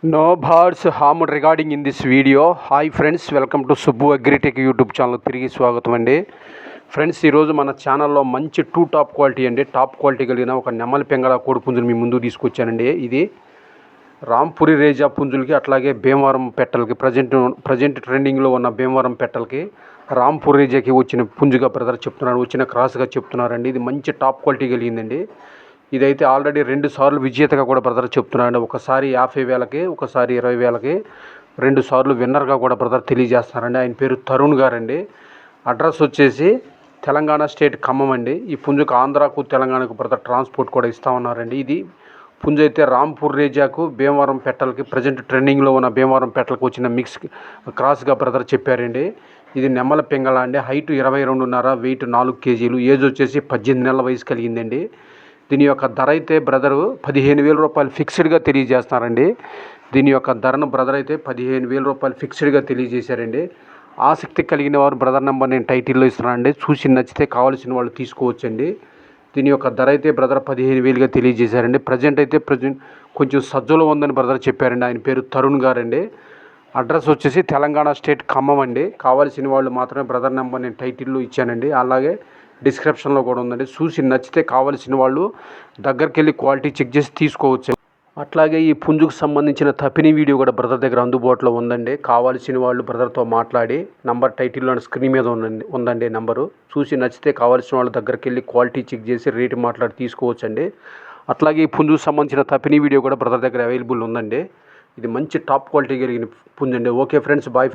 No birds harmed regarding in this video. Hi friends, welcome to Subbu Agritech YouTube channel తిరిగి స్వాగతం అండి. Friends, ఈరోజు మన ఛానల్లో మంచి టాప్ క్వాలిటీ కలిగిన ఒక నెమలి పెంగళ కోడి పుంజుని మీ ముందుకు తీసుకొచ్చానండి. ఇది రాంపురి రేజా పుంజులకి, అట్లాగే భీమవరం పెట్టలకి, ప్రజెంట్ ట్రెండింగ్లో ఉన్న భీమవరం పెట్టలకి రాంపురి రేజాకి వచ్చిన పుంజుగా బ్రదర్ చెప్తున్నారు, వచ్చిన క్రాస్గా చెప్తున్నారండి. ఇది మంచి టాప్ క్వాలిటీ కలిగిందండి. ఇదైతే ఆల్రెడీ 2 సార్లు విజేతగా కూడా బ్రదర్ చెప్తున్నారండి. ఒకసారి 50,000కి, ఒకసారి 20,000కి, 2 సార్లు విన్నర్గా కూడా బ్రదర్ తెలియజేస్తున్నారండి. ఆయన పేరు తరుణ్ గారండి. అడ్రస్ వచ్చేసి తెలంగాణ స్టేట్ ఖమ్మం అండి. ఈ పుంజుకు ఆంధ్రాకు తెలంగాణకు బ్రదర్ ట్రాన్స్పోర్ట్ కూడా ఇస్తా ఉన్నారండి. ఇది పుంజు అయితే రాంపూర్ రేజాకు, భీమవరం పెట్టలకి, ప్రజెంట్ ట్రెండింగ్లో ఉన్న భీమవరం పెట్టలకు వచ్చిన మిక్స్ క్రాస్గా బ్రదర్ చెప్పారండి. ఇది నెమ్మల పింగళ అండి. హైట్ 22.5, వెయిట్ 4 kg, ఏజ్ వచ్చేసి 18 నెలల వయసు కలిగిందండి. దీని యొక్క ధర అయితే బ్రదరు 15,000 రూపాయలు ఫిక్స్డ్గా తెలియజేస్తున్నారండి. దీని యొక్క ధరను బ్రదర్ అయితే 15,000 రూపాయలు ఫిక్స్డ్గా తెలియజేశారండి. ఆసక్తి కలిగిన వారు బ్రదర్ నెంబర్ నేను టైటిల్లో ఇస్తున్నానండి. చూసి నచ్చితే కావాల్సిన వాళ్ళు తీసుకోవచ్చండి. దీని యొక్క ధర అయితే బ్రదర్ 15,000గా తెలియజేశారండి. ప్రజెంట్ కొంచెం సజ్జలో ఉందని బ్రదర్ చెప్పారండి. ఆయన పేరు తరుణ్ గారండి. అడ్రస్ వచ్చేసి తెలంగాణ స్టేట్ ఖమ్మం అండి. కావాల్సిన వాళ్ళు మాత్రమే బ్రదర్ నెంబర్ నేను టైటిల్లో ఇచ్చానండి, అలాగే డిస్క్రిప్షన్లో కూడా ఉందండి. చూసి నచ్చితే కావాల్సిన వాళ్ళు దగ్గరికి వెళ్ళి క్వాలిటీ చెక్ చేసి తీసుకోవచ్చు. అట్లాగే ఈ పుంజుకు సంబంధించిన తపిని వీడియో కూడా బ్రదర్ దగ్గర అందుబాటులో ఉందండి. కావాల్సిన వాళ్ళు బ్రదర్తో మాట్లాడి, నంబర్ టైటిల్లో స్క్రీన్ మీద ఉందండి నంబరు. చూసి నచ్చితే కావాల్సిన వాళ్ళ దగ్గరికి వెళ్ళి క్వాలిటీ చెక్ చేసి రేటు మాట్లాడి తీసుకోవచ్చండి. అట్లాగే ఈ పుంజుకు సంబంధించిన తపిని వీడియో కూడా బ్రదర్ దగ్గర అవైలబుల్ ఉందండి. ఇది మంచి టాప్ క్వాలిటీ కలిగిన పుంజండి. Okay friends, bye.